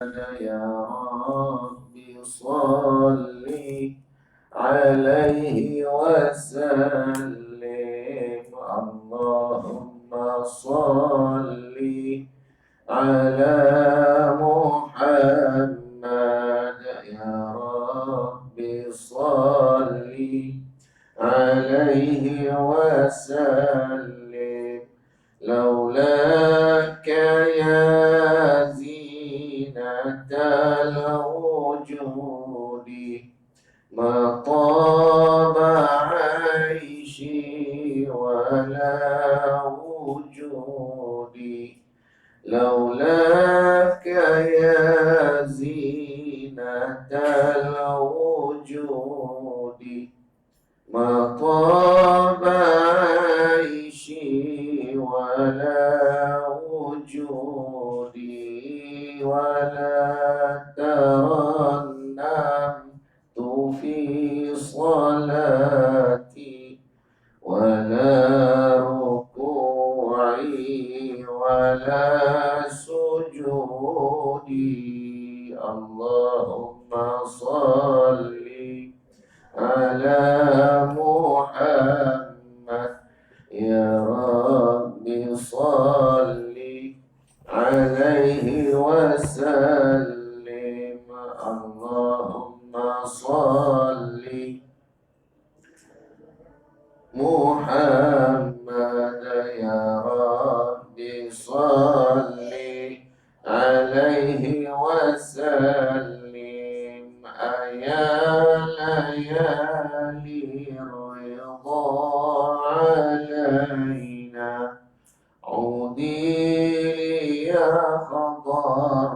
يا رب صل عليه وسلم اللهم صل على محمد يا رب صل عليه وسلم لولاك يا زينة الوجود ما طاب عيشي ولا وجودي لولاك يا زينة الوجود ما طاب عيشي ولا وجودي ولا ترنمت في صلاتي ولا ركوعي ولا سجودي اللهم صل على محمد يا رب صل عليه وسلم اللهم صل محمد يا رب صل عليه وسلم أيا ليالي الرضا علينا عودي لي يا خضر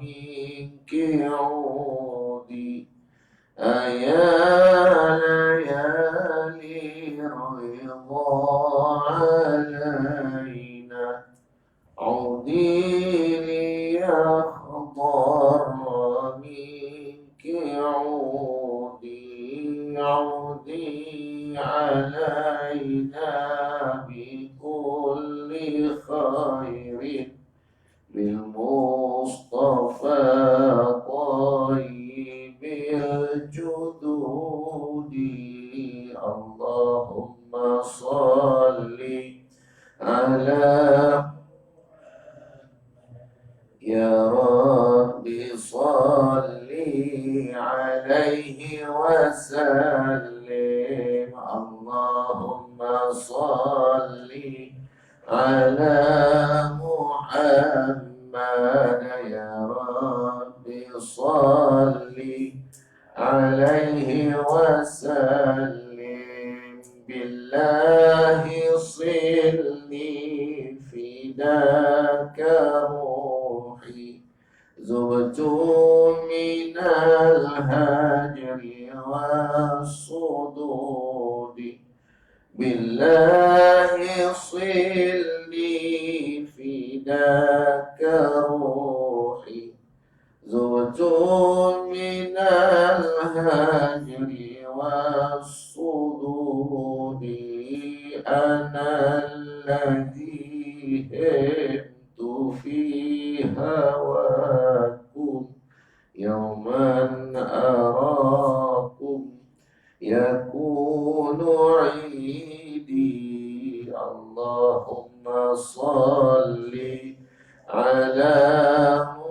منك عودي أيا ليالي الرضا علينا عودي لي يا خضر منك عودي عودي علينا بكل خير بالمصطفى طيب الجدود اللهم صل على يا رب صل عليه وسلم اللهم صل على محمد يا رب صل عليه وسلم بالله صلني فداك روحي زبت من الهجر والصدود بالله صلني فداك روحي زبت من الهجر والصدود أنا الذي هبت في هواكم يوما أراكم يكون عيدي اللهم صل على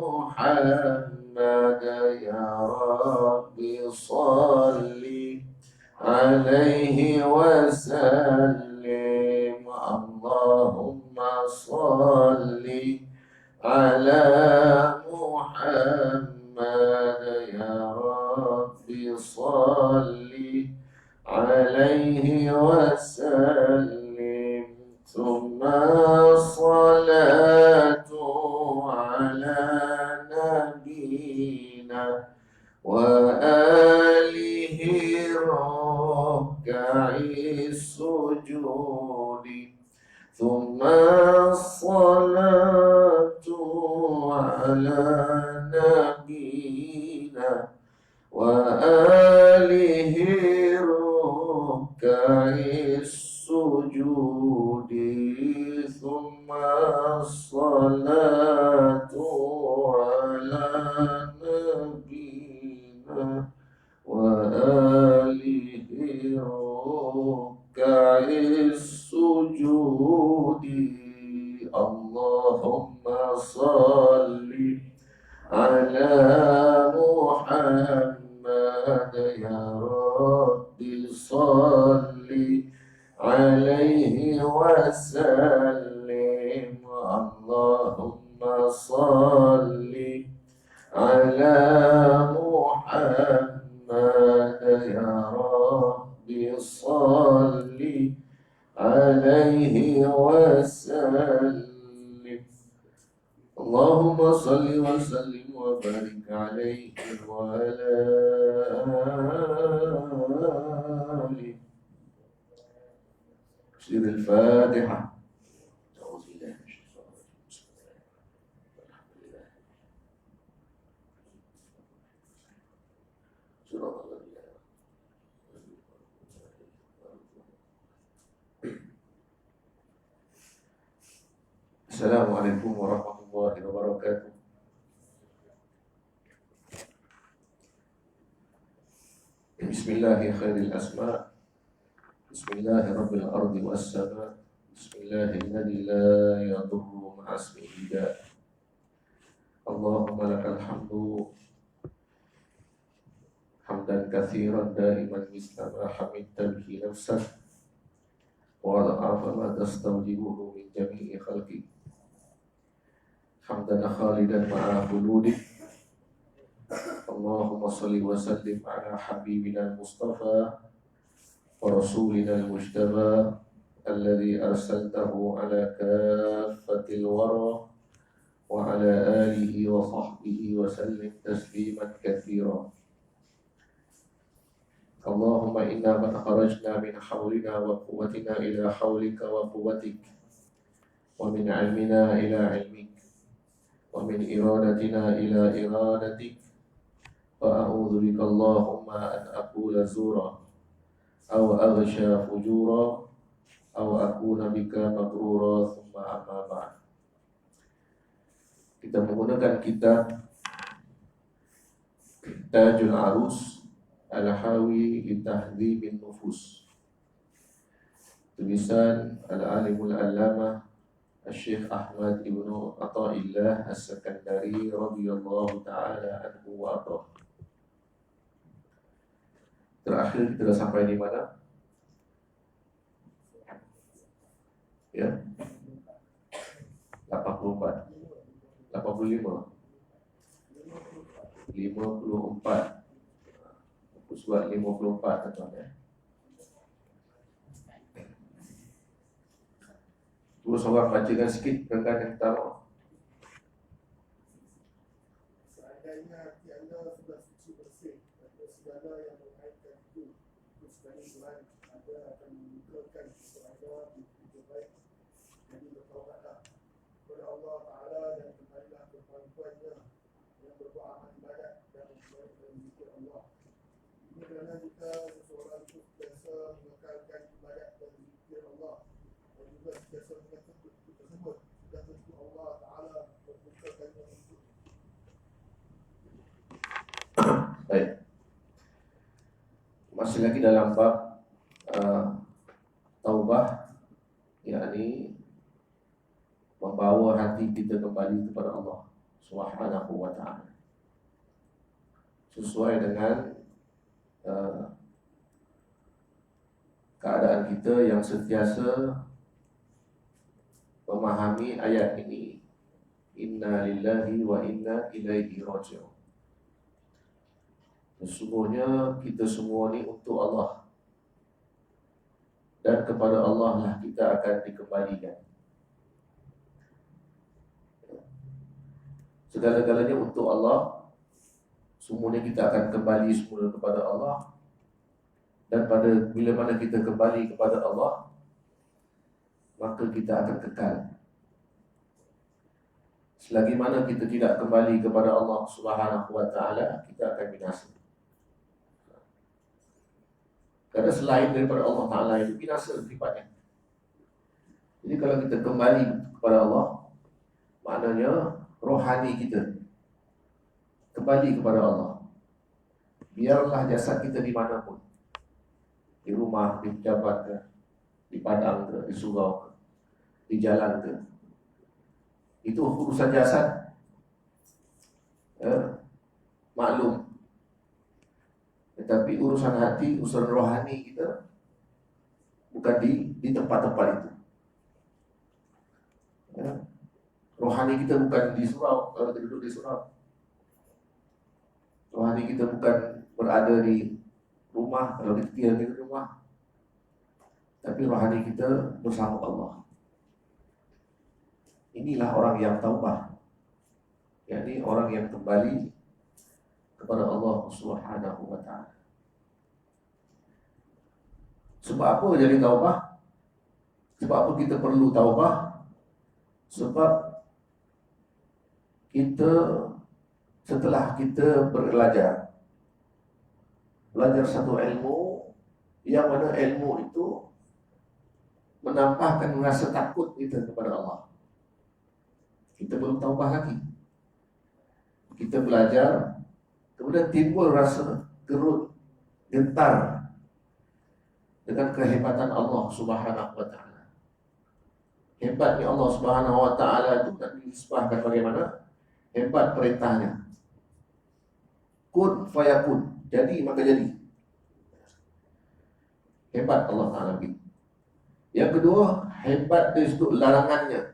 محمد يا رب صل عليه وسلم اللهم صل على محمد يا رب صل عليه وسلم ثم الصلاة على نبينا وآله الركع السجود ثم الصلاة على نبينا وآله الركع السجود ثم الصلاة على نبينا وآله ركع السجود اللهم صل على محمد يا رب صل عليه وسلم اللهم صل على محمد يا رب صل عليه وسلم اللهم صل وسلم وبارك عليه وعلى آله سير الفاتحة أعوذ بالله من الشيطان الرجيم بسم الله الحمد لله صراط الذين Assalamualaikum warahmatullahi wabarakatuh. Bismillahi khairil asma' Bismillahi rabbil ardi was sama' Bismillahi alladhi la yadurru ma'asmihi da' Allahumma lakal hamdu hamdan katsiran daiman mislama hamidta bihi nafsak wa la'afa ma tastawjibuhu min jami'i khalqik hamdan khalidan ma'a khuludik Allahumma salli wa sallim ala habibina al-mustafa wa rasulina al-mujtaba alladhi arsaltahu ala kaffatil wara wa ala alihi wa sahbihi wa sallim tasliman katsira Allahumma inna man kharajna min hawlina wa quwwatina ila hawlika wa quwwatik wa min ilmina ila ilmik wa min iradatina ila iradatik wa a'udzu bika Allahumma an aqula zura aw aghsha fujura aw akuna bika maghrura thumma amma ba'd. Kita menggunakan kitab Tajul Arus Al-Hawi li Tahdhibin Nufus tulisan Al-Alimul Allamah Syekh Ahmad Ibnu Athaillah As-Sakandari radhiyallahu ta'ala anhu wa ardhah. Terakhir kita dah sampai di mana? Ya. 84 85 54 Surat 54 tuan-tuan ya. Terus orang bacakan sikit tentang yang pertama. Seandainya hati anda sudah suci bersih dari segala yang berkaitan itu, sekali Tuhan anda akan menunjukkan kepada anda itu baik. Jadi bertaubatlah kepada Allah Ta'ala dan kembalilah ke pangkuannya yang berbuat amal ibadat dan berzikir Allah. Ini kerana jika seseorang itu biasa mengekalkan ibadat dan zikir Allah dan juga biasa mengatur tersebut, sudah tentu Allah Ta'ala membukakannya untuk Baik. Masih lagi dalam bab taubah, yakni membawa hati kita kembali kepada Allah Subhanahu wa ta'ala sesuai dengan keadaan kita yang sentiasa memahami ayat ini, inna lillahi wa inna ilaihi raji'un. Sesungguhnya kita semua ni untuk Allah dan kepada Allah lah kita akan dikembalikan. Segala-galanya untuk Allah, semuanya kita akan kembali semula kepada Allah. Dan pada bila mana kita kembali kepada Allah, maka kita akan kekal. Selagi mana kita tidak kembali kepada Allah Subhanahu wa ta'ala, kita akan binasa. Karena selain daripada Allah Ta'ala itu binasa sifatnya. Jadi kalau kita kembali kepada Allah, maknanya rohani kita kembali kepada Allah. Biarlah jasad kita di mana pun, di rumah, di pejabat ke, di padang ke, di surau ke, di jalan ke, itu urusan jasad, maklum. Tetapi urusan hati, urusan rohani kita bukan di tempat-tempat itu. Rohani kita bukan di surau, kalau kita duduk di surau. Rohani kita bukan berada di rumah, kalau kita tinggal di rumah. Tapi rohani kita bersama Allah. Inilah orang yang taubah, yakni orang yang kembali kepada Allah Subhanahu wa ta'ala. Sebab apa jadi taubah? Sebab apa kita perlu taubah? Sebab kita setelah kita belajar satu ilmu, yang mana ilmu itu menampakkan rasa takut kita kepada Allah, kita belum taubah lagi. Kita belajar, kemudian timbul rasa gerut, gentar dengan kehebatan Allah Subhanahu wa ta'ala. Hebatnya Allah Subhanahu wa ta'ala itu nak disebutkan bagaimana? Hebat perintahnya. Kun fayakun, jadi maka jadi. Hebat Allah Ta'ala begitu. Yang kedua, hebat dari sudut larangannya.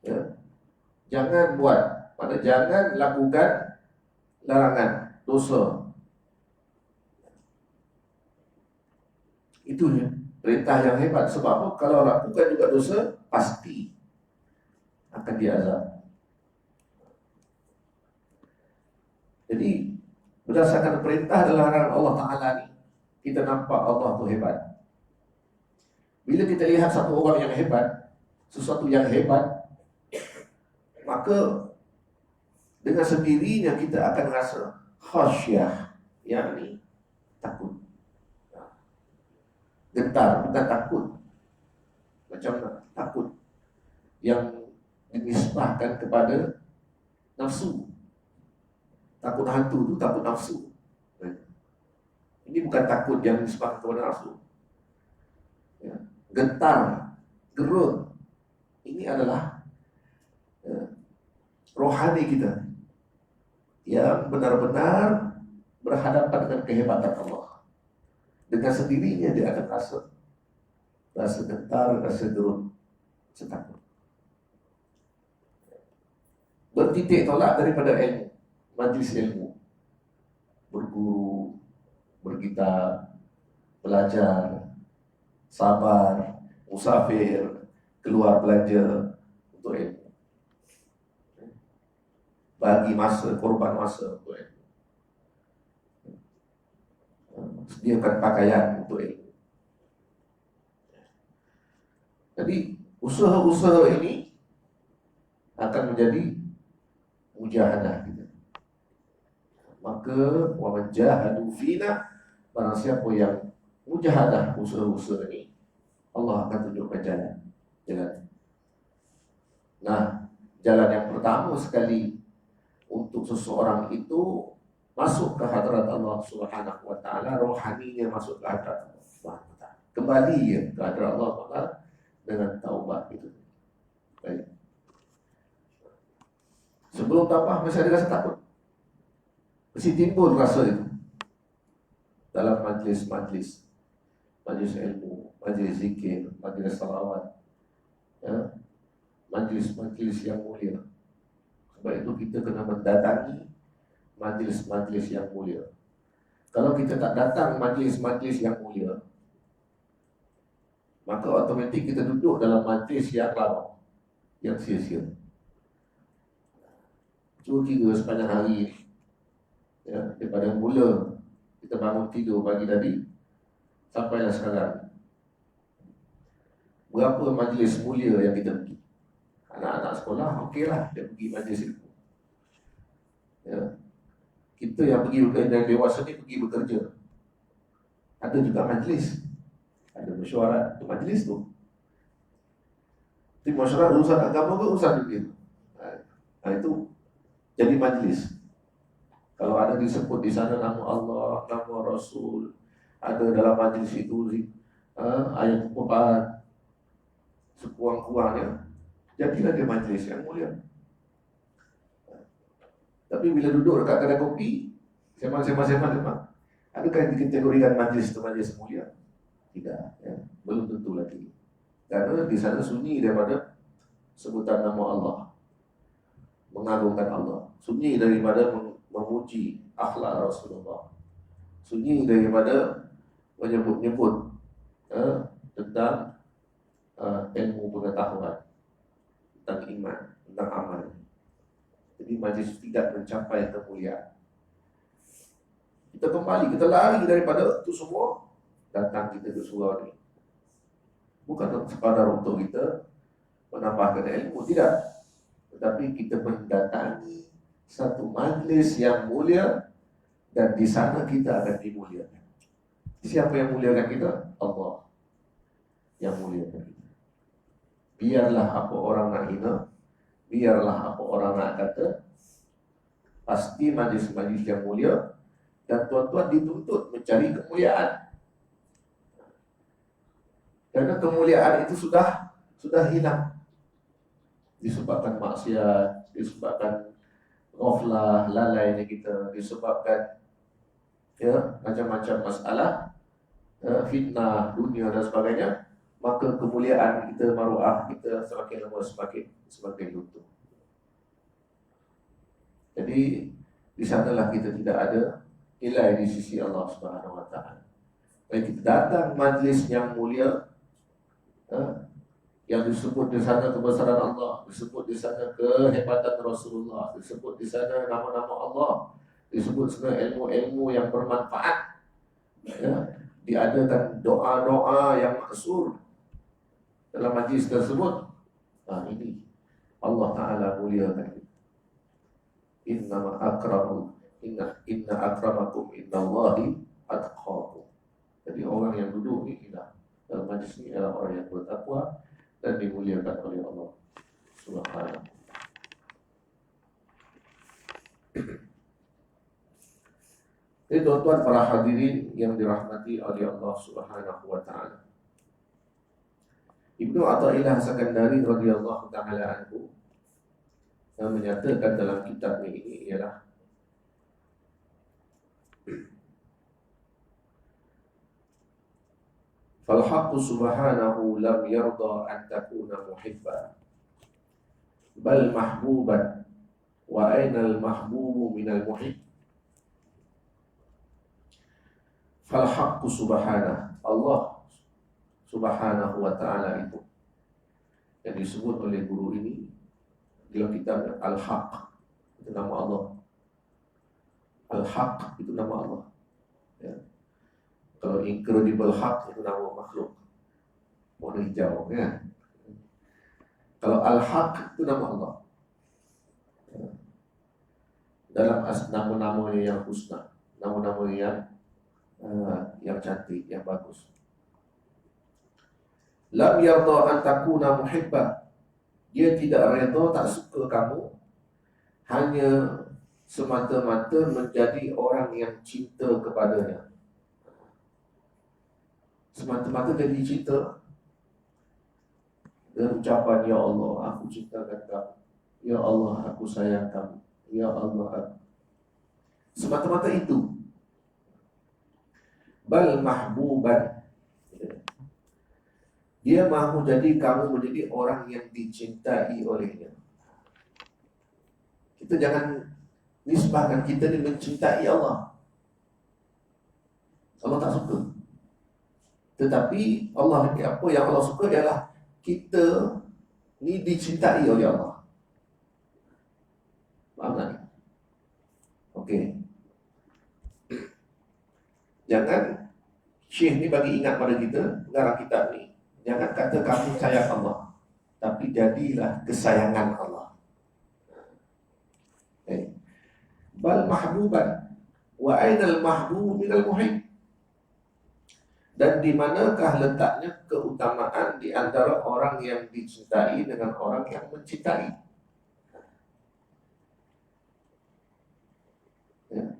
Ya. Jangan buat, pada jangan lakukan larangan, dosa. Itu ya, perintah yang hebat. Sebab apa? Kalau lakukan juga dosa, pasti akan diazab. Jadi berdasarkan perintah dan larangan Allah Ta'ala ni, kita nampak Allah tu hebat. Bila kita lihat satu orang yang hebat, sesuatu yang hebat, maka dengan sendirinya kita akan rasa khasyah, yakni takut. Gentar, bukan takut macam mana? Takut yang dinisbahkan kepada nafsu. Takut hantu itu takut nafsu. Ini bukan takut yang dinisbahkan kepada nafsu. Ya. Gentar, gerut, ini adalah rohani kita yang benar-benar berhadapan dengan kehebatan Allah. Dengan sendirinya dia akan rasa gentar, rasa gerut, rasa takut. Bertitik tolak daripada ilmu, majlis ilmu, berguru, berkitab, belajar, sabar, musafir, keluar belanja untuk ilmu, bagi masa, korban masa untuk ilmu, sediakan pakaian untuk ilmu. Jadi usaha-usaha ini akan menjadi mujahadah kita. Maka wa man jahadu fina, barang siapa yang mujahadah usaha-usaha ini, Allah akan tunjukkan jalan. Nah, jalan yang pertama sekali untuk seseorang itu masuk ke hadrat Allah Subhanahu wa ta'ala, rohaninya masuk ke hadrat Allah Subhanahu wa ta'ala, kembali ya ke hadrat Allah Subhanahu wa ta'ala dengan taubat itu. Baik. Sebelum taubat masih ada rasa takut, mesti timbul rasa itu dalam majlis ilmu, majlis zikir, majlis salawat, ya, majlis yang mulia. Sebab itu kita kena mendatangi majlis yang mulia. Kalau kita tak datang majlis yang mulia, maka otomatik kita duduk dalam majlis yang lama, yang sia-sia. Cuba kira sepanjang hari, ya, daripada mula kita bangun tidur pagi tadi sampailah sekarang, berapa majlis mulia yang kita pergi? Anak-anak sekolah, okeylah dia pergi majlis itu. Ya. Kita yang pergi dari dewasa ni pergi bekerja, ada juga majlis, ada mesyuarat, itu majlis tu. Jadi mesyuarat urusan agama ke urusan dunia? Itu jadi majlis. Kalau ada disebut di sana nama Allah, nama Rasul, ada dalam majlis itu ayat Quran sekuang-kuangnya, jadilah dia majlis yang mulia. Tapi bila duduk dekat kedai kopi, sema-sema, adakah yang dikategorikan majlis itu majlis mulia? Tidak, ya. Belum tentu lagi. Karena di sana sunyi daripada sebutan nama Allah, mengagungkan Allah, sunyi daripada memuji akhlak Rasulullah, sunyi daripada menyebut-nyebut tentang ilmu pengetahuan, tentang iman, tentang amal. Jadi majlis tidak mencapai kemuliaan. Kita kembali, kita lari daripada itu semua, datang kita ke surau ini bukan sekadar untuk kita menambahkan ilmu, tidak, tetapi kita mendatangi satu majlis yang mulia, dan di sana kita akan dimuliakan. Siapa yang muliakan kita? Allah yang muliakan kita. Biarlah apa orang nak hina, biarlah apa orang nak kata, pasti majlis-majlis yang mulia, dan tuan-tuan dituntut mencari kemuliaan. Karena kemuliaan itu sudah hilang, disebabkan maksiat, disebabkan ghaflah, lalainya kita, disebabkan macam-macam masalah, fitnah dunia dan sebagainya. Maka kemuliaan kita, maruah kita semakin lama semakin luntur. Jadi di sanalah kita tidak ada nilai di sisi Allah Subhanahu Wa Taala. Kalau kita datang majlis yang mulia, yang disebut di sana kebesaran Allah, disebut di sana kehebatan Rasulullah, disebut di sana nama-nama Allah, disebut di sana ilmu-ilmu yang bermanfaat, diadakan doa-doa yang maksur dalam majlis tersebut. Ini Allah Ta'ala muliakan. Inna akramakum innallahi atqakum. Jadi orang yang duduk ini dalam majlis ini adalah orang yang bertakwa dan dimuliakan oleh Allah Subhanahu. Jadi tuan-tuan para hadirin yang dirahmati oleh Allah Subhanahu wa taala. Ibnu Athaillah Sakandari radhiyallahu taala anhu yang menyatakan dalam kitabnya ini ialah Fal-haqqu subhanahu lam yarda an takuna muhibban bal mahbuban wa aina al-mahbubu minal muhib. Fal-haqqu subhanahu, Allah Subhanahu wa ta'ala itu yang disebut oleh guru ini dalam kitab Al-Haq, itu nama Allah. Al-Haq itu nama Allah, ya. Kalau Incredible Haq itu nama makhluk warna hijau, ya. Kalau Al-Haq itu nama Allah, ya. Dalam nama-namanya yang husna, nama-namanya yang cantik, yang bagus. Lam yarda an takuna muhibba, dia tidak redha, tak suka kamu hanya semata-mata menjadi orang yang cinta kepadanya, semata-mata jadi cinta dengan ucapan ya Allah aku cintakan kamu, ya Allah aku sayang kamu, ya Allah, semata-mata itu. Bal mahbuban, dia mahu jadi kamu menjadi orang yang dicintai olehnya. Kita jangan nisbahkan kita ini mencintai Allah. Allah tak suka. Tetapi Allah, apa yang Allah suka ialah kita ni dicintai oleh Allah. Faham tak? Okey. Jangan Syekh ni bagi ingat pada kita, pengarang kitab ni, jangan kata kamu sayang Allah, tapi jadilah kesayangan Allah. Bal mahbuban wa ainal mahbub minal muhib. Dan di manakah letaknya keutamaan di antara orang yang dicintai dengan orang yang mencintai? Ya.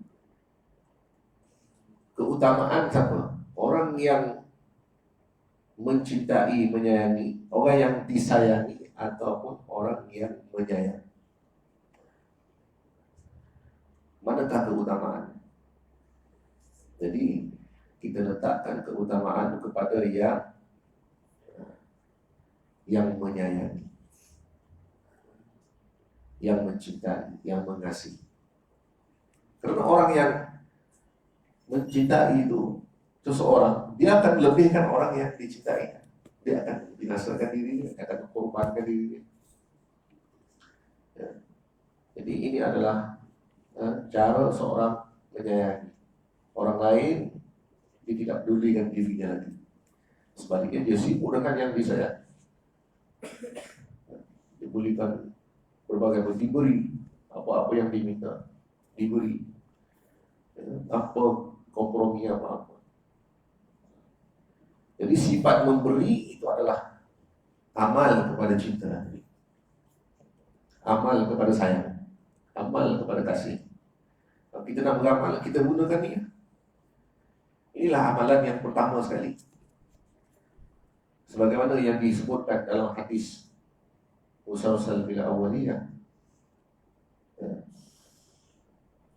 Keutamaan siapa? Orang yang mencintai, menyayangi, orang yang disayangi, ataupun orang yang menyayangi. Manakah keutamaan? Jadi kita letakkan keutamaan kepada yang menyayangi, yang mencintai, yang mengasihi. Karena orang yang mencintai itu seseorang, dia akan lebihkan orang yang dicintai. Dia akan binasakan dirinya, akan mengorbankan dirinya. Ya. Jadi ini adalah cara seorang menyayangi orang lain. Dia tidak pedulikan dirinya lagi. Sebaliknya dia sibuk dengan yang disayang. Diberikan berbagai diberi apa-apa yang diminta, diberi apa kompromi apa-apa. Jadi sifat memberi itu adalah amal kepada cinta, amal kepada sayang, amal kepada kasih. Kalau kita nak beramal, kita gunakan ini. Inilah amalan yang pertama sekali. Sebagaimana yang disebutkan dalam hadis musalsal bil awwaliyah.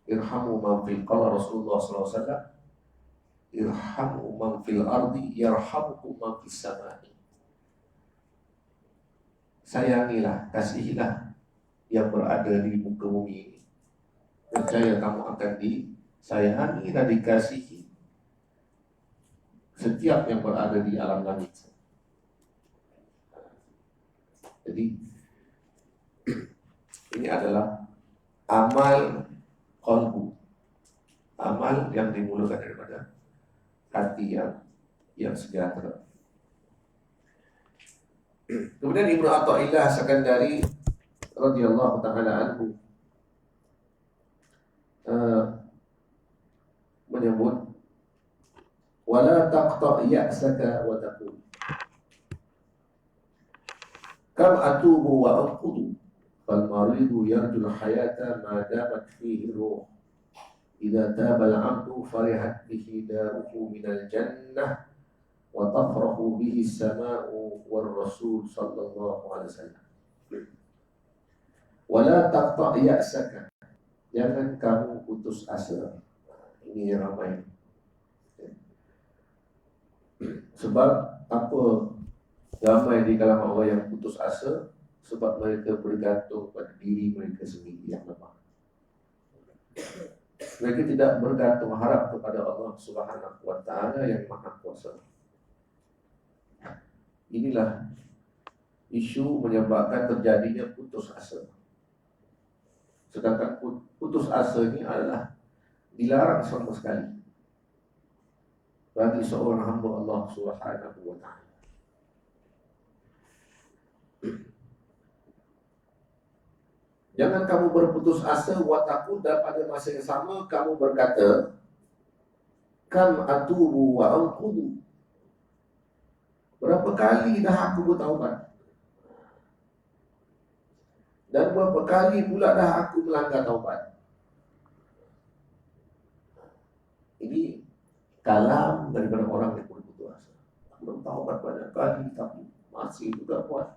Irhamu man fil qala Rasulullah sallallahu alaihi wasallam. Irhamu man fil ardi yarhamukum man fis samai. Sayangilah, kasihilah yang berada di muka bumi ini. Percaya kamu akan disayangi dan dikasihi setiap yang berada di alam langit. Jadi ini adalah amal qalbu, amal yang dimulakan daripada hati yang sejahtera. Kemudian Ibnu Athaillah Sakandari radhiyallahu taala anhu menyebut wala taqta' ya'saka wa taqul kam atubu wa anqudu fal maridu yarjul hayata ma damat fihi ruh idza taba al-'abdu farihat bihi daruhu minal jannah wa tafrahu bihi as-sama'u war rasul sallallahu alaihi wasallam. Wala taqta' ya'saka, jangan kamu putus asa. Ini yang ramai. Sebab apa ramai di kalangan orang yang putus asa? Sebab mereka bergantung pada diri mereka sendiri yang lemah. Mereka tidak bergantung harap kepada Allah Subhanahu wa taala yang Maha Kuasa. Inilah isu menyebabkan terjadinya putus asa. Sedangkan putus asa ini adalah dilarang sama sekali bagi seorang hamba Allah Subhanahu wa taala. Jangan kamu berputus asa wa taqul, dan pada masa yang sama kamu berkata kam atubu wa anqudu. Berapa kali dah aku bertaubat, dan berapa kali pula dah aku melanggar taubat. Ini kalam daripada orang yang berputus asa. Aku bertaubat banyak kali tapi masih juga buat.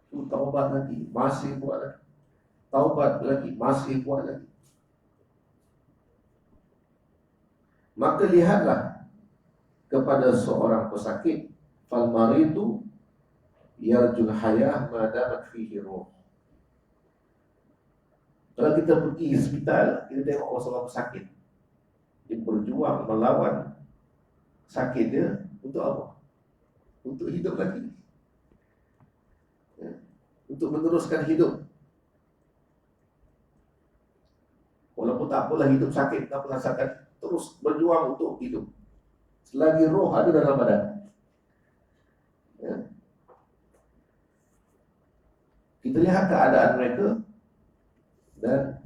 Taubat lagi, masih buat lagi. Taubat lagi, masih buat lagi. Maka lihatlah kepada seorang pesakit, fal maridu yarjul hayah ma damat fihi ruh. Kalau kita pergi hospital, kita tengok orang pesakit, dia berjuang melawan sakit dia untuk apa? Untuk hidup lagi, ya, untuk meneruskan hidup. Walaupun tak apalah hidup sakit, tak apalah sakit, terus berjuang untuk hidup selagi roh ada dalam badan, ya. Kita lihat keadaan mereka, dan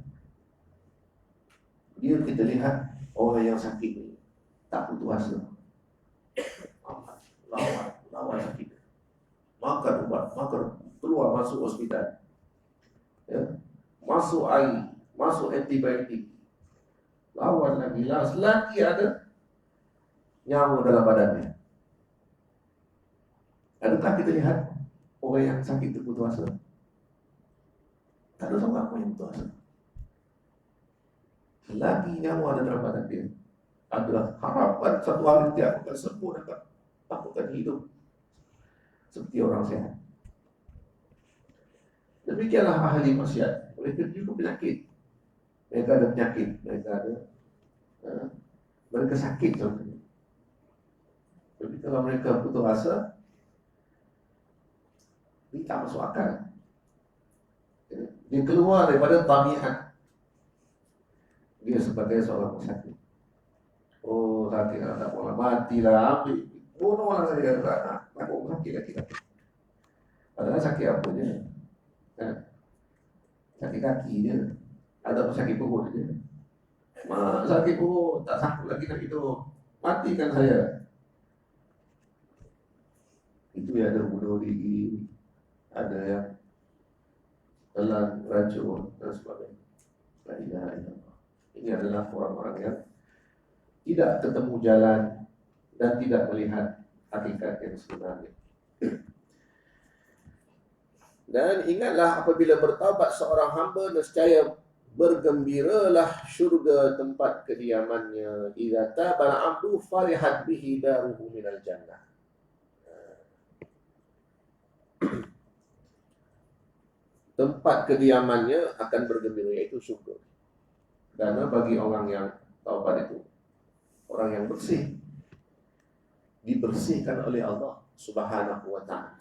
kita lihat orang yang sakit ini tak putus asa, lawan sakit, makan ubat, keluar masuk hospital, ya, masuk air, masuk antibiotik, lawan lagi, lagi ada nyamuk dalam badannya. Adakah kita lihat orang yang sakit itu putus asa? Tak ada seorang pun yang putus asa. Selagi nyamuk ada dalam badan dia, adalah harapan satu hari dia akan sembuh dan akan hidup seperti orang sehat. Demikianlah ahli maksiat. Mereka juga penyakit. Mereka ada penyakit. Mereka sakit contohnya. Tapi kalau mereka putus asa, ini tak masuk akal. Dia keluar daripada tabiat dia sebagai seorang sakit. Oh, sakit tak boleh matilah, ambil bunuhlah saya, tak boleh sakit lagi. Padahal sakit apa je? Sakit kaki dia, ada sakit perut dia. Sakit perut, tak sanggup lagi nak hidup, matikan saya. Itu yang ada bunuh diri, ada yang telan racun dan sebagainya. La ilaha illallah. Ini adalah orang-orang yang tidak ketemu jalan dan tidak melihat hakikat yang sebenarnya. Dan ingatlah apabila bertaubat seorang hamba, nescaya bergembiralah syurga tempat kediamannya. Idza tabal abdu farihat bihi daruhu minal jannah. Tempat kediamannya akan bergembira, yaitu syurga. Karena bagi orang yang taubat itu, orang yang bersih, dibersihkan oleh Allah Subhanahu wa ta'ala.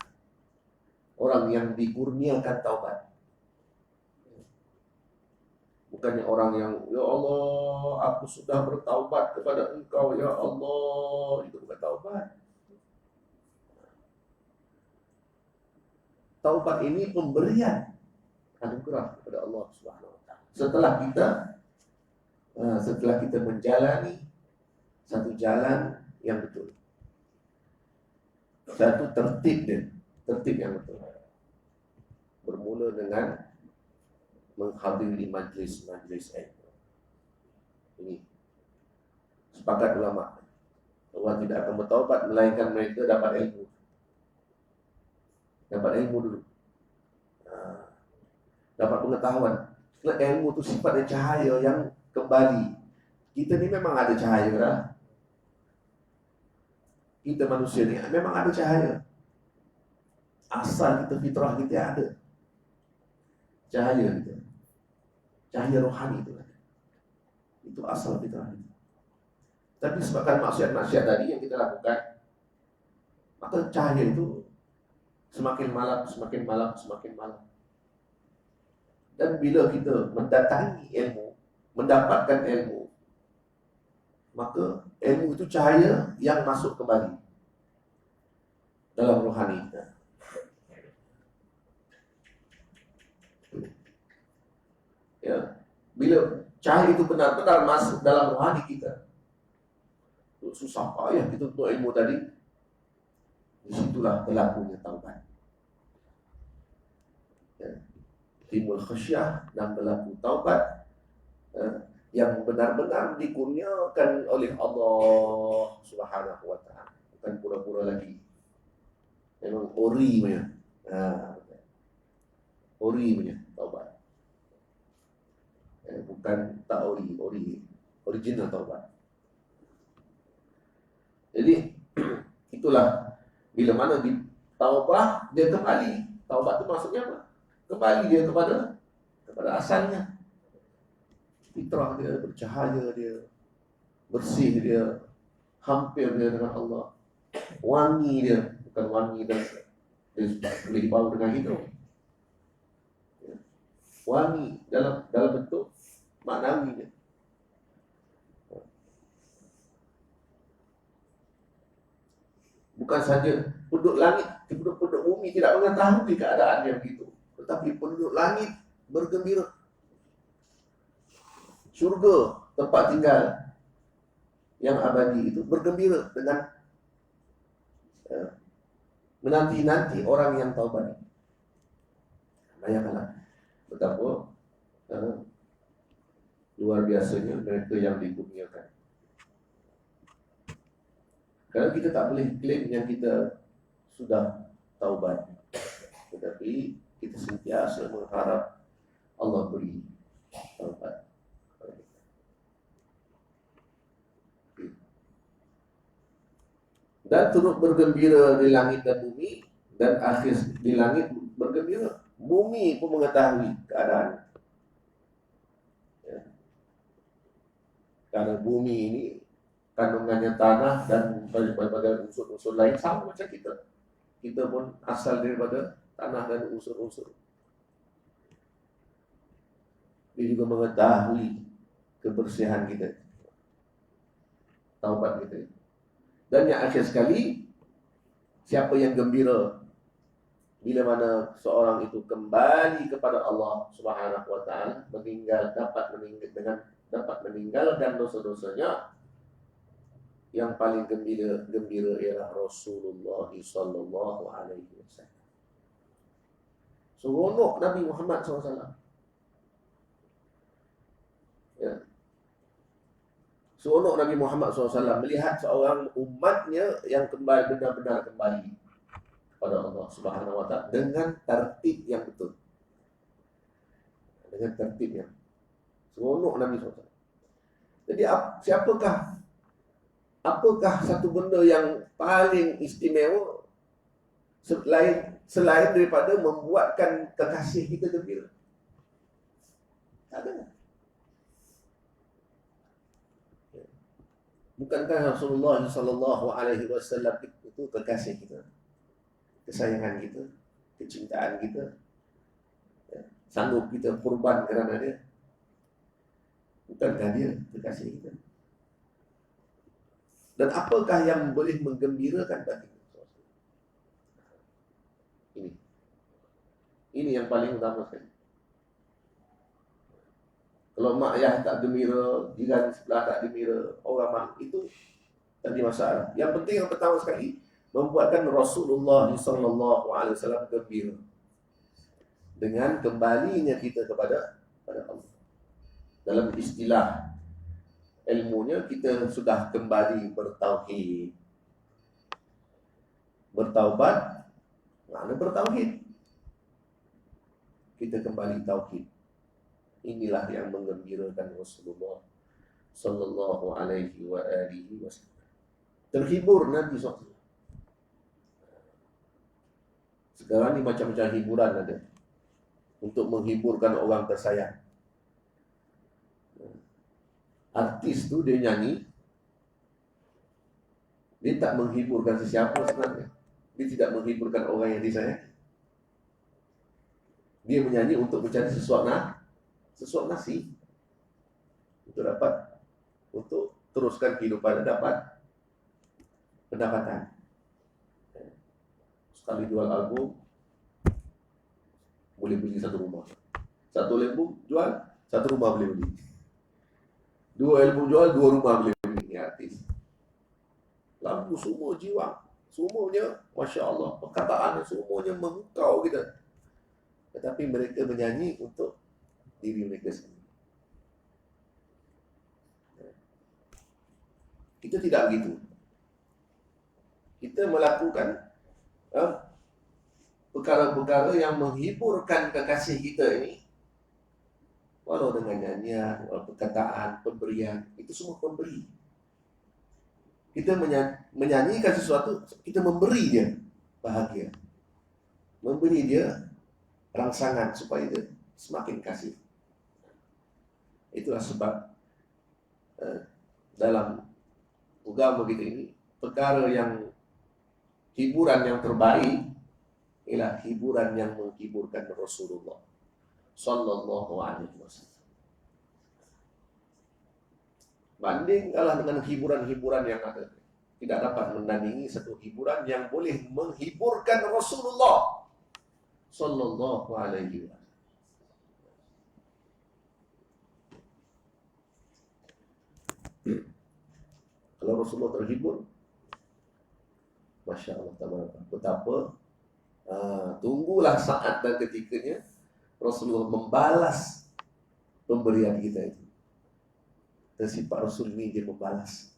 Orang yang dikurniakan taubat. Bukannya orang yang, ya Allah, aku sudah bertaubat kepada Engkau, ya Allah. Itu bukan taubat. Taubat ini pemberian anugerah kepada Allah Subhanahu wa ta'ala. Setelah kita menjalani satu jalan yang betul, satu tertib yang betul, bermula dengan menghadiri majlis-majlis ilmu. Ini sepakat ulama, Allah tidak akan bertaubat melainkan mereka dapat ilmu dulu, dapat pengetahuan. Karena ilmu itu sifatnya cahaya yang kembali. Kita ni memang ada cahaya lah. Kita manusia ni memang ada cahaya. Asal kita, fitrah kita ada cahaya kita. Cahaya rohani itu. Itu asal fitrah kita. Tapi sebabkan maksiat-maksiat tadi yang kita lakukan, maka cahaya itu semakin malam. Dan bila kita mendatangi ilmu, mendapatkan ilmu, maka ilmu itu cahaya yang masuk kembali dalam rohani kita. Ya, bila cahaya itu benar-benar masuk dalam rohani kita, susah payah kita untuk ilmu tadi. Disitulah berlakunya taubat. Ya, timbul khasyah dan berlaku taubat yang benar-benar dikurniakan oleh Allah Subhanahu wa ta'ala. Bukan pura-pura lagi. Memang ori punya. Ori punya taubat. Bukan tak ori. Original taubat. Jadi itulah, bila mana di taubah dia kembali. Taubat itu maksudnya apa? Kembali dia kepada asalnya. Fitrah dia bercahaya, dia bersih, dia hampir dia dengan Allah. Wangi dia, bukan wangi dan dia boleh dibawa dengan hidup. Wangi dalam bentuk maknawi dia. Bukan saja penduduk langit, penduduk bumi tidak mengetahui keadaan yang begitu, tetapi penduduk langit bergembira. Syurga, tempat tinggal yang abadi itu, bergembira dengan menanti-nanti orang yang taubat. Bayangkanlah betapa luar biasanya mereka yang dikurniakan. Karena kita tak boleh klaim yang kita sudah taubat, tetapi kita sentiasa mengharap Allah beri taubat. Dan turut bergembira di langit dan bumi, dan akhir di langit bergembira, bumi pun mengetahui keadaan. Ya. Karena bumi ini kandungannya tanah dan berbagai unsur-unsur lain sama macam kita. Kita pun asal daripada tanah dan unsur-unsur. Dia juga mengetahui kebersihan kita, taubat kita. Dan yang akhir sekali, siapa yang gembira bila mana seorang itu kembali kepada Allah Subhanahu wa taala, dapat meninggalkan dosa-dosanya, yang paling gembira ialah Rasulullah sallallahu alaihi wasallam. Seronok Nabi Muhammad SAW. Ya. Seronok Nabi Muhammad SAW melihat seorang umatnya yang benar-benar kembali kepada Allah Subhanahu wa taala dengan tertib yang betul. Dengan tertib yang seronok Nabi SAW. Jadi apakah satu benda yang paling istimewa selain daripada membuatkan kekasih kita gembira? Ada. Bukankah Rasulullah sallallahu alaihi wasallam itu kekasih kita, kesayangan kita, kecintaan kita, ya, sanggup kita kurban kerana dia? Bukankah dia kekasih kita? Dan apakah yang boleh menggembirakan hati kita? Ini yang paling utama sekali. Kalau mak ayah tak gembira, jiran sebelah tak gembira, orang mak itu tadi masalah. Yang penting yang pertama sekali, membuatkan Rasulullah SAW gembira dengan kembalinya kita kepada Allah. Dalam istilah ilmunya, kita sudah kembali bertauhid. Bertaubat, makna bertauhid. Kita kembali tauhid. Inilah yang menggembirakan Rasulullah sallallahu alaihi wa alihi wasallam. Terhibur Nabi SAW. Sekarang ni macam-macam hiburan ada untuk menghiburkan orang tersayang. Artis tu dia nyanyi, dia tak menghiburkan sesiapa sebenarnya. Dia tidak menghiburkan orang yang disayang. Dia menyanyi untuk mencari sesuatu nasi untuk teruskan kehidupan, dapat pendapatan. Sekali jual album boleh beli satu rumah. Satu album jual, satu rumah boleh beli. Dua album jual, dua rumah boleh beli. Ini artis. Lagu semua jiwa, semuanya Masya Allah, perkataan semuanya mengkau kita. Tetapi mereka menyanyi untuk diri mereka sendiri. Kita tidak begitu. Kita melakukan perkara-perkara yang menghiburkan kekasih kita ini, walau dengan nyanyian, walau perkataan, pemberian, itu semua pemberi. Kita menyanyikan sesuatu, kita memberi dia bahagia, memberi dia rangsangan supaya dia semakin kasih. Itulah sebab dalam agama kita ini, perkara yang hiburan yang terbaik ialah hiburan yang menghiburkan Rasulullah sallallahu alaihi wasallam. Bandingkanlah dengan hiburan-hiburan yang ada, tidak dapat menandingi satu hiburan yang boleh menghiburkan Rasulullah sallallahu alaihi wasallam. Kalau Rasulullah terhibur, Masya Allah, betapa tunggulah saat dan ketikanya Rasulullah membalas pemberian kita itu. Dan sifat Rasul ni dia membalas.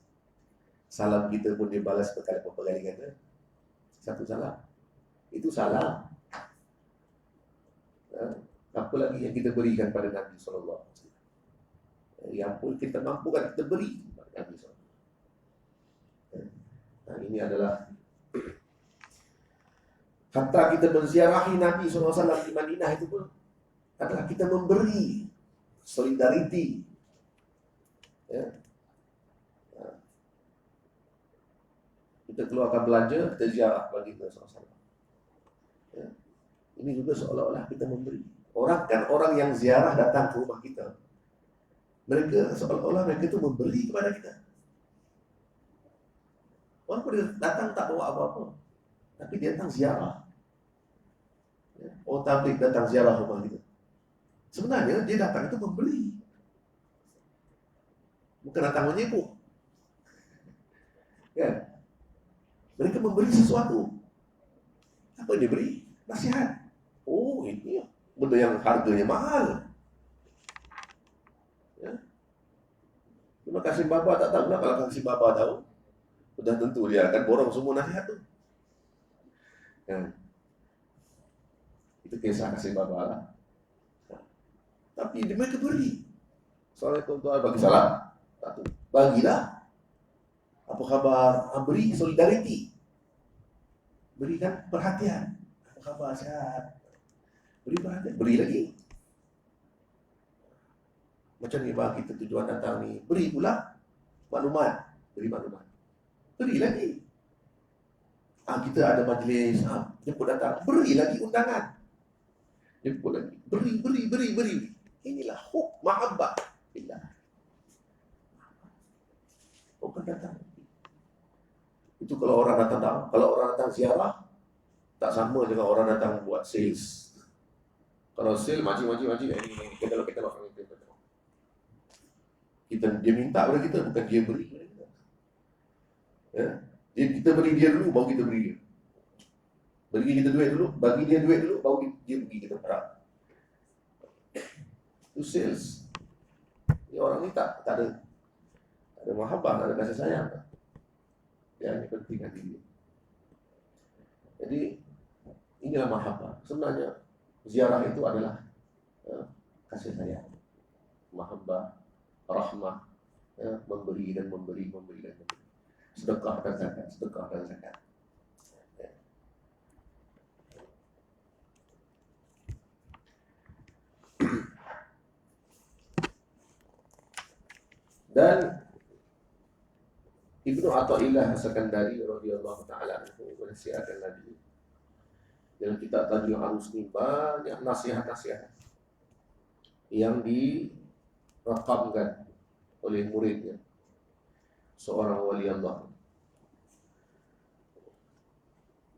Salam kita pun dia balas berkali ganda. Satu salam. Itu salam. Apa lagi yang kita berikan pada Nabi SAW? Yang pun kita mampukan kita beri kepada Nabi SAW. Ini adalah hatta kita menziarahi Nabi SAW di Madinah itu pun adalah kita memberi solidariti. Ya. Kita keluarkan belanja, kita ziarah bagi Nabi SAW. Ya. Ini juga seolah-olah kita memberi. Orang yang ziarah datang ke rumah kita, mereka seolah-olah mereka itu memberi kepada kita. Walaupun dia datang tak bawa apa-apa, tapi dia datang ziarah. Orang tabligh datang ziarah rumah kita. Sebenarnya dia datang itu membeli, bukan datang menyibuk. Kan? Mereka memberi sesuatu. Apa yang dia beri? Nasihat. Oh, ini benda yang harganya mahal. Ya. Terima kasih Bapa tak tahu lah. Kalau kasih Bapa tahu, sudah tentu dia akan borong semua nasihat tu. Ya. Itu kisah kasih Bapa lah. Tapi mereka beri. Assalamualaikum tuan, bagi salam. Satu. Bagilah. Apa khabar? Beri solidariti. Berikan perhatian. Apa khabar? Sehat. Beri perhatian. Beri lagi. Macam ni bang, kita tujuan datang ni. Beri pula maklumat. Beri maklumat. Beri lagi. Kita ada majlis. Jemput datang. Beri lagi undangan. Jemput lagi. Beri. Inilah hub mahabbah billah. Bukan datang. Itu kalau orang datang, ziarah, tak sama dengan orang datang buat sales. Kalau sales macam-macam ini kita dia minta pada kita, bukan dia beri pada kita. Ya? Kita beri dia dulu, baru kita beri dia. Bagi kita duit dulu, bagi dia duit dulu, baru dia bagi kita barang. Itu sales. Ini orang ni tak ada mahabbah, tak ada kasih sayang. Yang ini penting hati dia. Jadi inilah mahabbah. Sebenarnya ziarah itu adalah kasih sayang, mahabbah, rahmah, memberi dan memberi. Sedekah dan zakat. Dan Ibnu Athaillah As-Sakandari radhiyallahu taala anhu menasihatkan Nabi dalam kitab Tajul Arus ini banyak nasihat-nasihat yang direkamkan oleh muridnya, seorang wali Allah.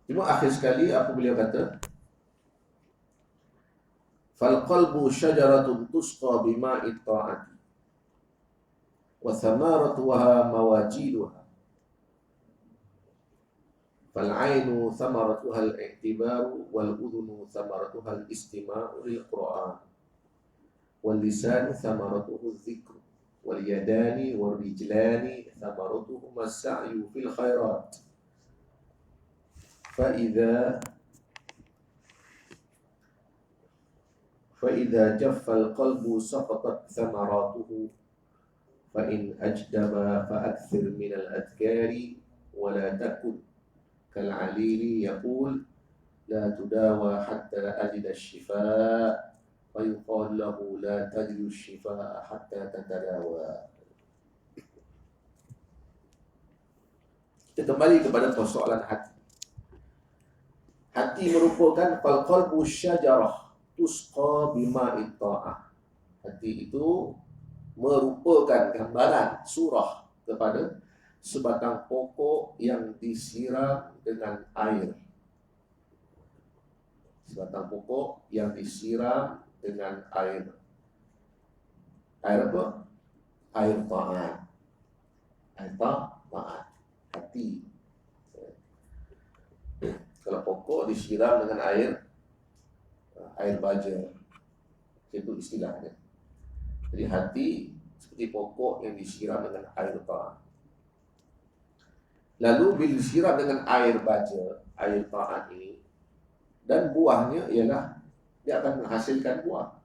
Cuma akhir sekali apa beliau kata? Fal qalbu syajaratun tusqa bima'it ta'ati wa thamaratuha mawajiduha. Fal 'ainu thamaratuha al-i'tibaru wal udhunu thamaratuha al-istima'u lil Qur'an wal lisanu thamaratuhu adh-dhikru wal yadani wal rijlani thamaratuhuma as-sa'yu fil khairat. فإذا جف القلب سقطت ثمراته فإن أجدب فأكثر من الأذكار ولا تكن كالعليل يقول لا تداوى حتى أجد الشفاء فيقال له لا تجد الشفاء حتى تتداوى. Kita kembali kepada persoalan hati. Hati merupakan qalbu syajarah tusqa bima'it ta'ah. Hati itu merupakan gambaran surah kepada sebatang pokok yang disiram dengan air. Sebatang pokok yang disiram dengan air. Air apa? Air ta'at. Air ta'at. Hati. Kalau pokok disiram dengan air baja, itu istilahnya. Jadi hati seperti pokok yang disiram dengan air ta'at. Lalu bila disiram dengan air baja, air ta'at ini, dan buahnya ialah dia akan menghasilkan buah.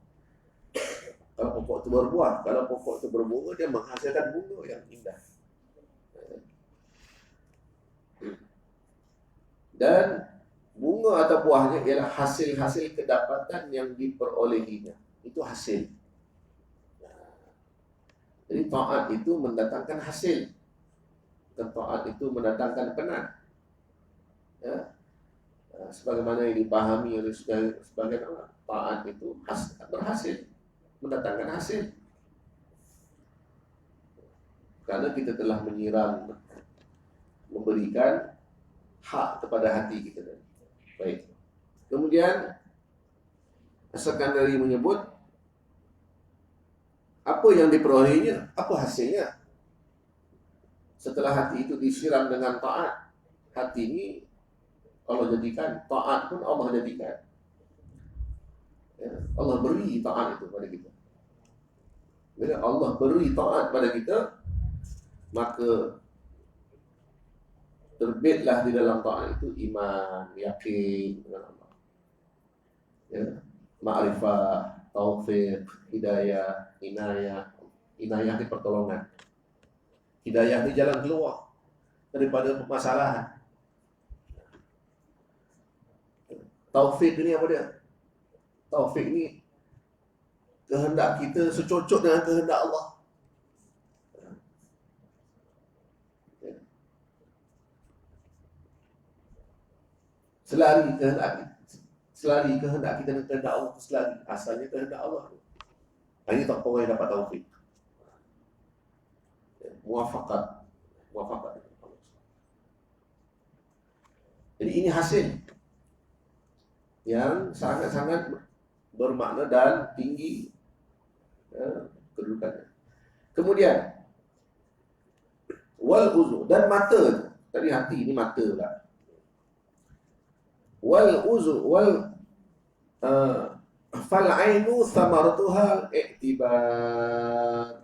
Kalau pokok itu berbuah, kalau pokok itu berbunga, dia menghasilkan bunga yang indah. Dan bunga atau buahnya ialah hasil-hasil kedapatan yang diperolehinya. Itu hasil. Jadi taat itu mendatangkan hasil. Dan taat itu mendatangkan penat. Ya. Sebagaimana yang dipahami oleh sebagian orang, taat itu berhasil, mendatangkan hasil. Karena kita telah menyiram, memberikan hak kepada hati kita. Baik. Kemudian As-Sakandari menyebut apa yang diperolehinya, apa hasilnya. Setelah hati itu disiram dengan taat, hati ini Allah jadikan, taat pun Allah jadikan. Ya, Allah beri taat itu pada kita. Bila Allah beri taat pada kita, maka terbitlah di dalam taat itu iman, yakin dengan Allah. Ya, ma'rifah, taufik, hidayah, inayah. Inayah ini pertolongan. Hidayah ini jalan keluar daripada permasalahan. Taufik ini apa dia? Taufik ini kehendak kita secocok dengan kehendak Allah. Selari kehendak kita dengan kehendak Allah, selari asalnya kehendak Allah. Ini tak orang yang dapat taufik. Muafakat. Jadi ini hasil yang sangat-sangat bermakna dan tinggi kedudukannya. Kemudian wal uzu, dan mata. Tadi hati, ini mata pula. Wal uzu wal fal ainu samaratuha i'tibar.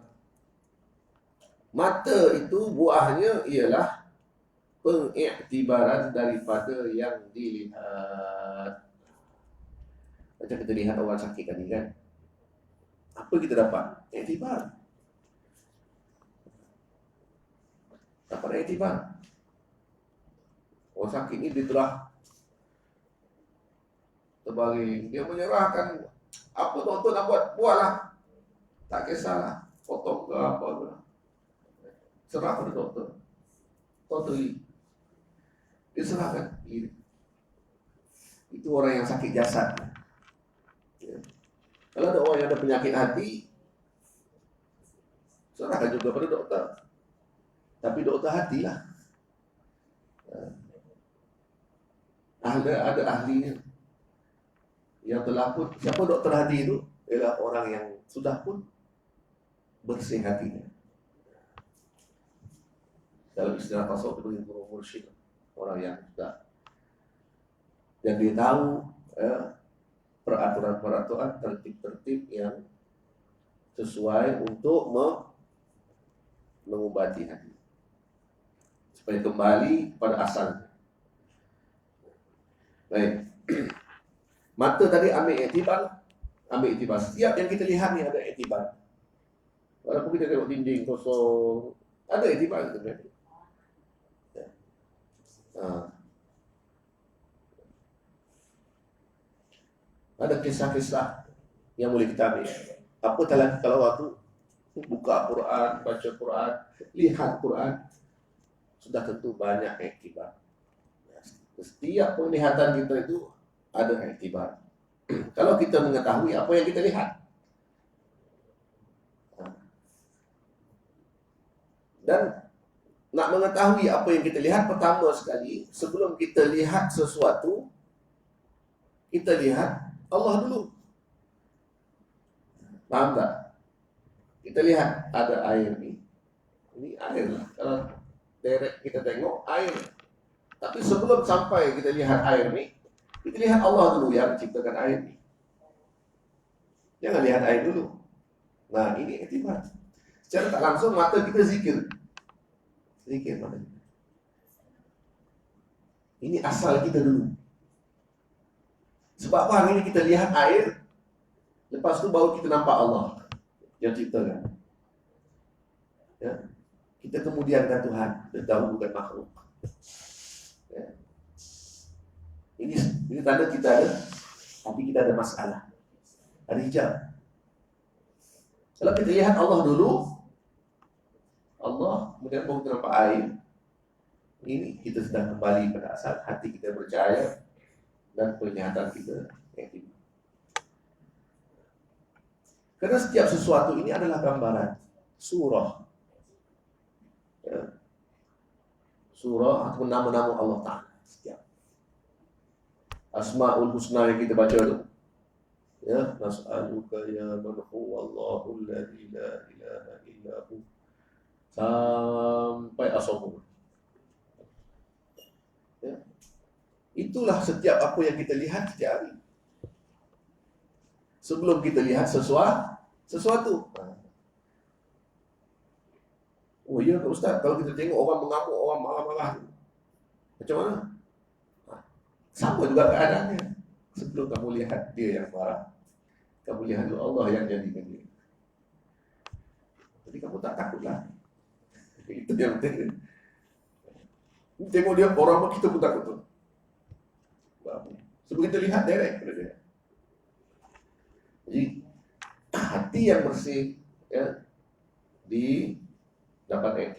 Mata itu buahnya ialah pengiktibaran daripada yang dilihat. Macam kita lihat orang sakit tadi kan, apa kita dapat? Iktibar. Dapat iktibar. Orang sakit ni dia telah terbaring, dia menyerahkan apa doktor nak buatlah, tak kisahlah, potong ke apa ke, serah pada doktor. Totally diserahkan. Itu orang yang sakit jasad. Ya. Kalau ada orang yang ada penyakit hati, serahkan juga pada doktor. Tapi doktor hatilah. Ada ahlinya. Yang telah pun, siapa doktor hati itu? Ialah orang yang sudah pun bersih hatinya. Dalam istilah tasawuf itu yang mursyid, orang yang sudah, yang dia tahu peraturan-peraturan, tertib-tertib yang sesuai untuk mengobati hati supaya kembali pada asalnya. Baik. Mata tadi ambil iktibar. Setiap yang kita lihat ni ada iktibar. Walaupun kita tengok dinding kosong, ada iktibar sebenarnya. Ada kisah-kisah yang boleh kita ambil. Apa kalau waktu buka Quran, baca Quran, lihat Quran, sudah tentu banyak iktibar. Setiap penglihatan kita itu ada iktibar. Kalau kita mengetahui apa yang kita lihat, dan nak mengetahui apa yang kita lihat, pertama sekali, sebelum kita lihat sesuatu, kita lihat Allah dulu. Faham tak? Kita lihat ada air ni. Ini air lah. Kalau direct kita tengok air. Tapi sebelum sampai kita lihat air ni, kita lihat Allah dulu yang menciptakan air ni. Jangan lihat air dulu. Nah, ini iktibar. Secara tak langsung mata kita zikir. Zikir mata kita. Ini asal kita dulu. Sebab apa hari ini kita lihat air, lepas tu baru kita nampak Allah yang ciptakan. Ya. Kita kemudiankan Tuhan, kita tahu bukan makhluk. Ya. Ini tanda kita ada, tapi kita ada masalah. Ada hijab. Kalau kita lihat Allah dulu, Allah, kemudian baru kita nampak air, ini kita sedang kembali pada asal hati kita percaya dan penglihatan kita yang tinggi. Karena setiap sesuatu ini adalah gambaran surah, ya. Surah atau nama-nama Allah Ta'ala. Setiap Asma'ul Husna yang kita baca tu, ya, nas'aluka ya man huwallahu alladzi la ilaha illahu, sampai as-sabur. Ya. Itulah setiap apa yang kita lihat setiap hari. Sebelum kita lihat sesuatu. Oh iya Kak Ustaz, kalau kita tengok orang mengamuk, orang marah-marah, macam mana? Sama juga keadaannya. Sebelum kamu lihat dia yang marah, kamu lihat Allah yang jadikan dia. Jadi kamu tak takutlah. Itu yang penting. Tengok dia orang, kita pun takut. Sebelum kita lihat direct pada dia. Jadi hati yang bersih, ya, di dapat